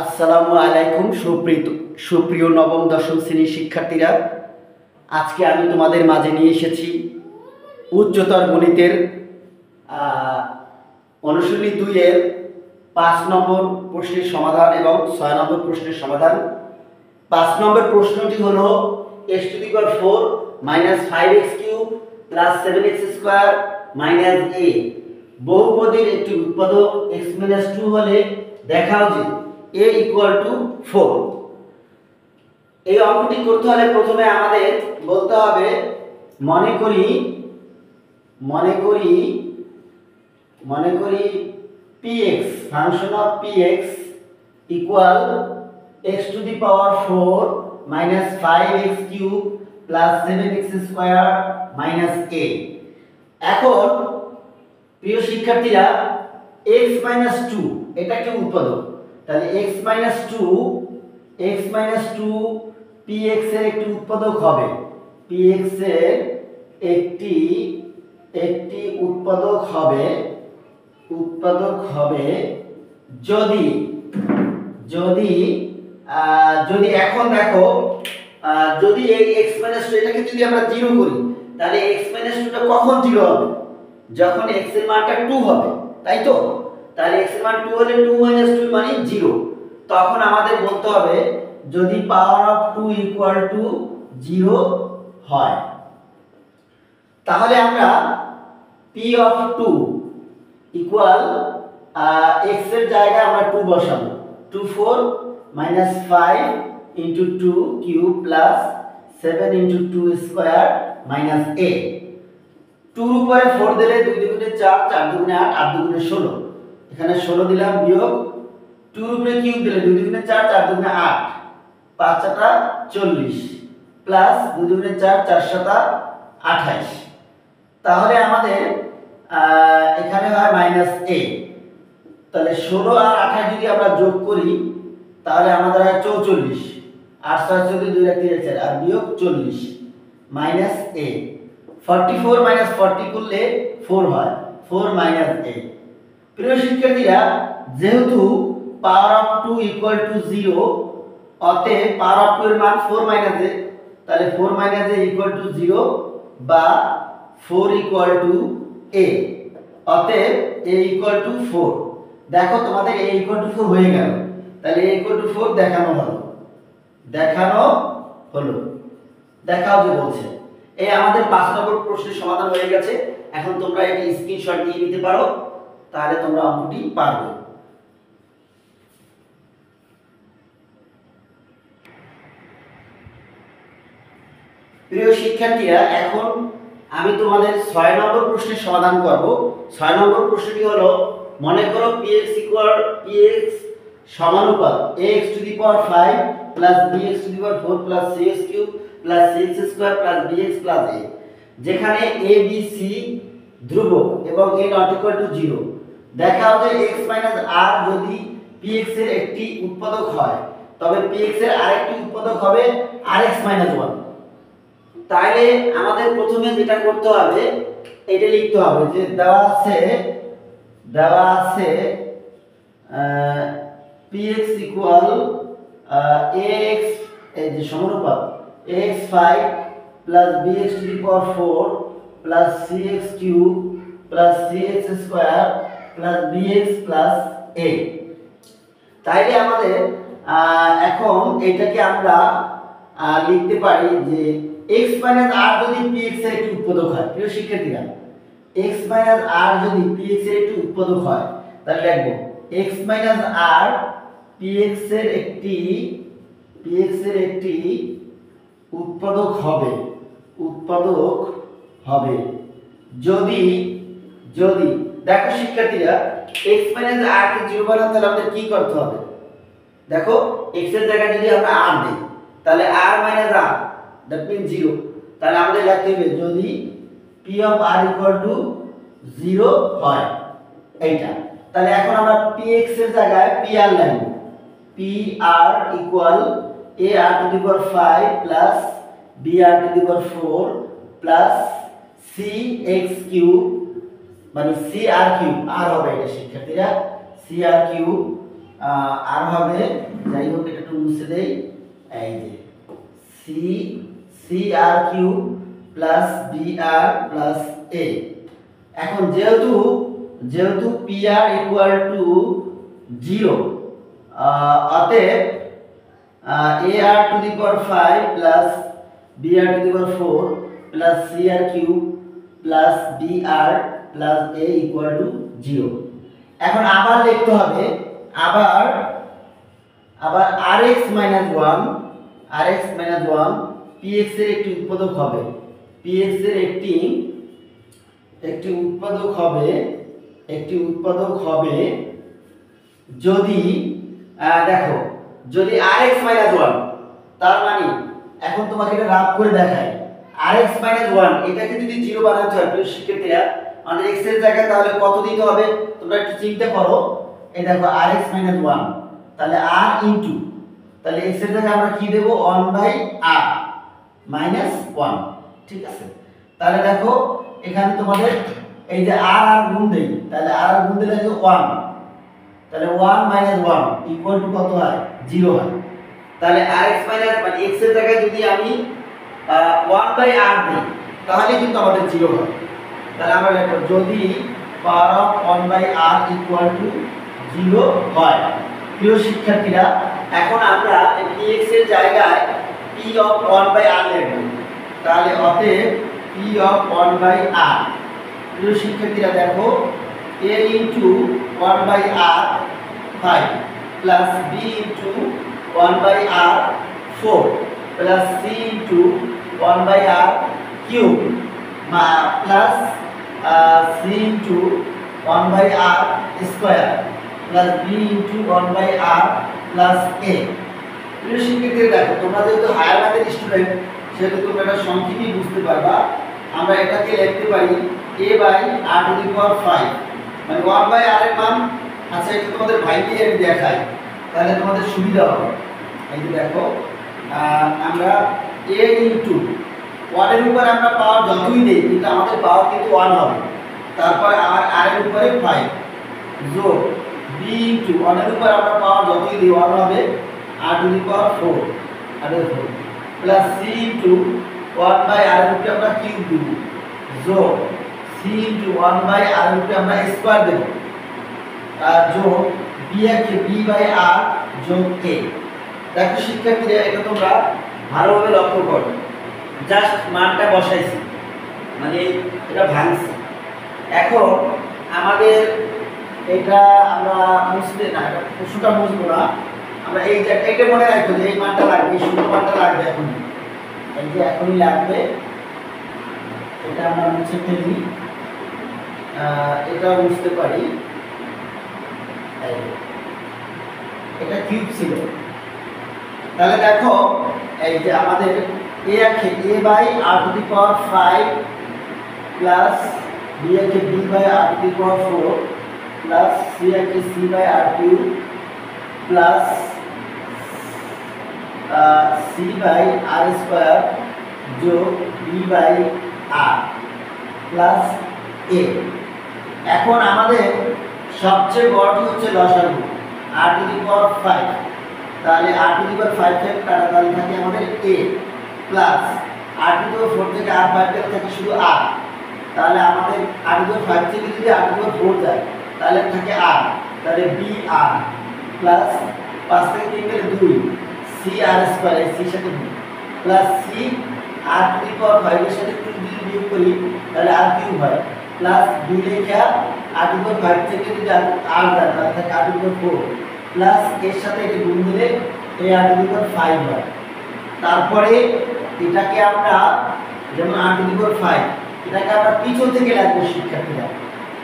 আসসালামু আলাইকুম সুপ্রিয় নবম দশম শ্রেণীর শিক্ষার্থীরা, আজকে আমি তোমাদের মাঝে নিয়ে এসেছি উচ্চতর গণিতের অনুশীলনী 2 এর 5 নম্বর প্রশ্নের সমাধান এবং 6 নম্বর প্রশ্নের সমাধান। 5 নম্বর প্রশ্নটি হলো x⁴ - 5x³ + 7x² - a বহুপদীর একটি উৎপাদক x - 2 হলে দেখাও যে a = 4। এই অঙ্কটি করতে হলে প্রথমে আমাদের বলতে হবে মনে করি px function of px equal x⁴ - 5x³ + 7x² - a। এখন প্রিয় শিক্ষার্থীরা x - 2 এটা কি উৎপাদক, তাহলে x - 2 px এর একটি উৎপাদক হবে, px এর একটি উৎপাদক হবে যদি এখন দেখো যদি এই x - 2 এটাকে যদি আমরা 0 করি তাহলে x - 2 টা কখন 0 হবে? যখন x এর মানটা 2 হবে, তাই তো? তাহলে x এর মান 2 হলে 2 - 2 মানে 0। তখন আমাদের বলতে হবে যদি পাওয়ার অফ 2 = 0 হয়, তাহলে আমরা p অফ 2 ইকুয়াল x এর জায়গায় আমরা 2 বসাবো। 24 - 5 * 2³ + 7 * 2² - a। 2 এর উপরে 4 দিলে 2 দুগুণে 4, 4 দুগুণে 8, 8 দুগুণে 16। এখানে 16 দিলাম, বিয়োগ 2 এর উপরে কিউব দিলে 2 দুগুণে 4, 4 দুগুণে 8, 5 × 40 প্লাস 2 দুগুণে 4, 4 × 7 28। তাহলে আমাদের এখানে হয় -a। তাহলে 16 আর 28 যদি আমরা যোগ করি তাহলে আমাদের হয় 44। 8 × 6 = 14, 2 × 3 = 4 আর বিয়োগ 40 -a। 44 - 40 করলে 4 হয়, 4 - a। প্রিয় শিক্ষার্থীরা, যেহেতু পাওয়ার অফ 2 = 0, অতএব পাওয়ার অফ 2 এর মান 4 - a, তাহলে 4 - a = 0 বা 4 = a। অতএব a = 4। দেখো তোমাদের a = 4 হয়ে গেল, তাহলে a = 4 দেখানো হলো। দেখাও যে বলছে। এই আমাদের 5 নম্বর প্রশ্নের সমাধান হয়ে গেছে। এখন তোমরা এটা স্ক্রিনশট দিয়ে নিতে পারো, তাহলে তোমরা অঙ্কটি পারবে। প্রিয় শিক্ষার্থীরা, এখন আমি তোমাদের 6 নম্বর প্রশ্নের সমাধান করব। 6 নম্বর প্রশ্নটি হলো মনে করো px সমানুপাত ax⁵ + bx⁴ + cx³ + cx² + bx + a, যেখানে a b c ধ্রুবক এবং a ≠ 0। দেখাও যে x - r যদি px এর একটি উৎপাদক হয় তবে px এর আরেকটি উৎপাদক হবে rx - 1। তাইলে আমাদের প্রথমে যেটা করতে হবে এটা লিখতে হবে যে দেওয়া আছে px = ax, এই যে সমানুপাত ax5 + bx⁴ + cx³ + cx² + bx + a। তাইলে আমাদের এখন এটাকে আমরা লিখতে পারি যে x - r যদি px এর একটি উৎপাদক হয়। প্রিয় শিক্ষার্থীরা, x - r যদি px এর একটি উৎপাদক হয় তাহলে লিখব x - r px এর একটি উৎপাদক হবে যদি দেখো শিক্ষার্থীরা, x - r কে 0 বানাতে হলে আমাদের কি করতে হবে? দেখো x এর জায়গায় যদি আমরা r দেই তাহলে r - r that means 0। তাহলে আমাদের লিখতে হবে যদি p of r = 0 হয়, এইটা। তাহলে এখন আমরা px এর জায়গায় pr লিখব। pr = ar⁵ + br⁴ + cx³ মানে cr³ r হবে এটা শিক্ষার্থীরা, cr³ আর হবে, যাই হোক এটা একটু মুছে দেই, এই যে C C R Q plus B R plus A. এখন যেহেতু পি আর ইকুয়াল টু 0, অতএব A R to the power 5 plus B R to the power 4 plus C R cube plus B R plus A equal to 0। এখন আবার লিখতে হবে, আবার rx minus 1 px এর একটি উৎপাদক হবে, px এর একটি উৎপাদক হবে যদি দেখো যদি rx minus 1, তার মানে এখন তোমাকে এটা রাফ করে দেখাই, rx minus 1 এটাকে যদি 0 বানাতে হয় প্রিয় শিক্ষার্থীরা, আমাদের x এর জায়গায় তাহলে কত দিতে হবে তোমরা একটু চিন্তা করো। এই দেখো rx minus 1, তাহলে r ইনটু, তাহলে x এর জায়গায় আমরা কি দেব 1/r minus 1, ঠিক আছে। তাহলে দেখো এখানে তোমাদের এই যে r গুণ দেই, তাহলে r গুণ দিলে যে 1, তাহলে 1 minus 1 ইকুয়াল টু কত হয় 0 হয়। তাহলে rx minus মানে x এর জায়গায় যদি আমি 1/r দিই তাহলে কিন্তু আমাদের 0 হয়। তাহলে আমরা লিখব যদি power of 1/r equal to 0 হয়। প্রিয় শিক্ষার্থীরা, এখন আমরা px এর জায়গায় p অফ 1/r লিখব, তাহলে অতএব p অফ 1/r। প্রিয় শিক্ষার্থীরা দেখো a into 1/r 5 plus b into 1/r 4 plus c into 1/r cube plus c into 1/r square plus b into 1/r plus a। প্রিয় শিক্ষার্থীরা দেখো তোমরা যেহেতু হায়ার ম্যাথের স্টুডেন্ট সেহেতু তোমরা এটা সংক্ষেপে বুঝতে পারবা। আমরা এটাকে লিখতে পারি a by r to the power 5, মানে 1/r এর মান, আচ্ছা এটা তোমাদের ভাইকে আমি দেখাই তাহলে তোমাদের সুবিধা হবে। এই যে দেখো আমরা a ইনটু 1 এর উপরে আমরা পাওয়ার যতই দেই কিন্তু আমাদের পাওয়ার কিন্তু 1 হবে, তারপরে আর r এর উপরে 5 যোগ b ইনটু 1 এর উপরে আমরা পাওয়ার যতই দিই 1 হবে, r to the power 4 plus c into 1/r এর উপরে আমরা কিউব দেব যোগ c ইনটু 1/r এর উপরে আমরা স্কয়ার দেব যোগ b কে b/r যোগ a। দেখো শিক্ষার্থীরা এটা তোমরা ভালোভাবে লক্ষ্য করো, জাস্ট মানটা বসাইছি মানে এটা ভাঙছি। এখন আমাদের এটা আমরা মুছতে না, প্রশ্নটা মুছবো না, আমরা এই যে এটা মনে রাখবো যে এই মানটা লাগবে, এই শূন্য মানটা লাগবে, এখন এই যে এখনই লাগবে, এটা আমরা মুছে ফেলি, এটা বুঝতে পারি এটা কিউব ছিল। তাহলে দেখো এই যে আমাদের a কে a by r to the power 5 plus b কে b by r to the power 4 plus c কে c by r cube plus c by r square যোগ b by r plus a। এখন আমাদের সবচেয়ে বড়টি হচ্ছে লসাগু r টু দি পাওয়ার 5, তাহলে r টু দি পাওয়ার 5 থেকে কাটা তাহলে থাকে আমাদের a plus r to the power 4 থেকে r 5 থেকে থাকে শুধু r, তাহলে আমাদের r টু দি পাওয়ার 5 থেকে যদি r টু দি পাওয়ার 4 যায় তাহলে থাকে r, তাহলে b r প্লাস 5 থেকে 3 গেলে 2 c r স্কয়ার, c সাথে plus c r to the power 5 এর সাথে 2 দিয়ে বিয়োগ করি তাহলে r কিউব হয় প্লাস b লেখা r টু দি পাওয়ার 5 থেকে যদি r যায় তাহলে থাকে r to the power 4 plus এর সাথে এটা গুণ দিলে a r to the power 5 হয়। তারপরে এটাকে আমরা যেমন r টু দি পাওয়ার 5 এটাকে আমরা পিছন থেকে লিখব শিক্ষার্থীরা,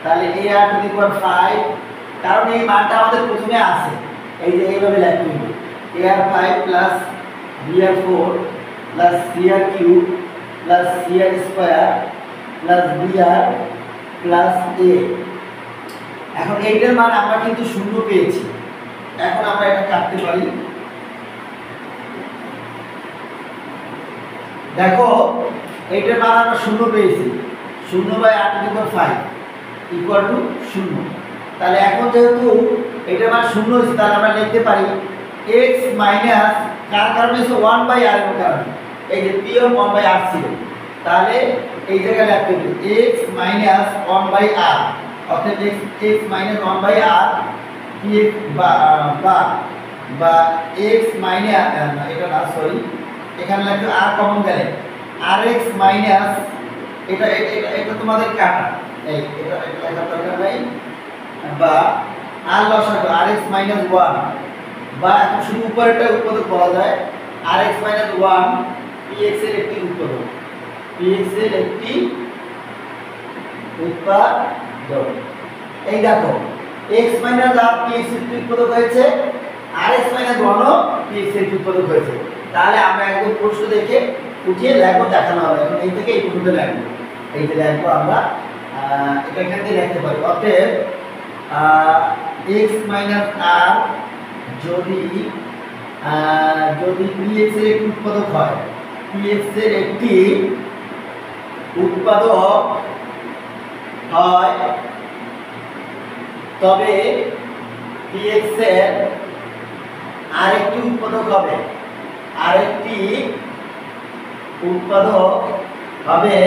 তাহলে a r to the power 5, কারণ এই মানটা আমাদের প্রথমে আছে, এই যে এইভাবে লিখতে হবে a r 5 plus b r 4 plus c r cube plus c r square plus b r plus a। এখন এইটার মান আমরা কিন্তু শূন্য পেয়েছি, এখন আমরা এটা কাটতে পারি। দেখো এইটার মান আমরা শূন্য পেয়েছি, 0/r two the power 5 equal to 0। তাহলে এখন যেহেতু এটা মান শূন্য হয়েছে তাহলে আমরা লিখতে পারি x মাইনাস কার কারণে হচ্ছে 1/r এর কারণে এই যে p অফ 1/r ছিল তাহলে এই জায়গায় লিখতে হবে x মাইনাস 1/r অর্থাৎ x মাইনাস 1/r px বা x মাইনাস এটা না সরি এখানে লিখতে r কমন গেলে rx মাইনাস এটা এটা এটা তোমাদের কাটা এই এটা লেখার দরকার নাই বা r লসাগু rx মাইনাস 1 বা এখন শুধু উপরেরটা উৎপাদক বলা যায় rx মাইনাস 1 px এর একটি উৎপাদক px এর একটি উৎপাদক এই দেখো x মাইনাস r px এর উৎপাদক হয়েছে rx মাইনাস 1 ও px এর উৎপাদক হয়েছে তাহলে আমরা একদম প্রশ্ন দেখে উঠিয়ে লিখব দেখানো হবে এখন এই থেকে এই পর্যন্ত লিখব এই যে লিখব আমরা এটা এখান থেকে লিখতে পারি অতএব x মাইনাস r যদি px এর একটি উৎপাদক হয় px এর একটি উৎপাদক হয় তবে px এর আরেকটি উৎপাদক হবে আরেকটি উৎপাদক হবে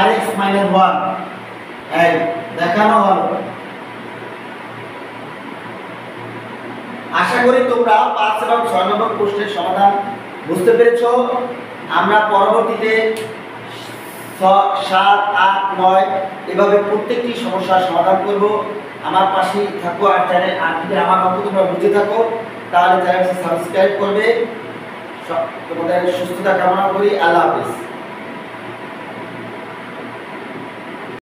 rx মাইনাস 1 এই দেখানো হলো আশা করি তোমরা 5 এবং 6 নম্বর প্রশ্নের সমাধান বুঝতে পেরেছো আমরা পরবর্তীতে 7 8 9 এভাবে প্রত্যেকটি সমস্যার সমাধান করব আমার পাশে থাকো আর চ্যানেল আর যদি আমার মতো তোমরা বুঝে থাকো তাহলে চ্যানেলটি সাবস্ক্রাইব করবে তোমাদের সুস্থতা কামনা করি আল্লাহ হাফেজ।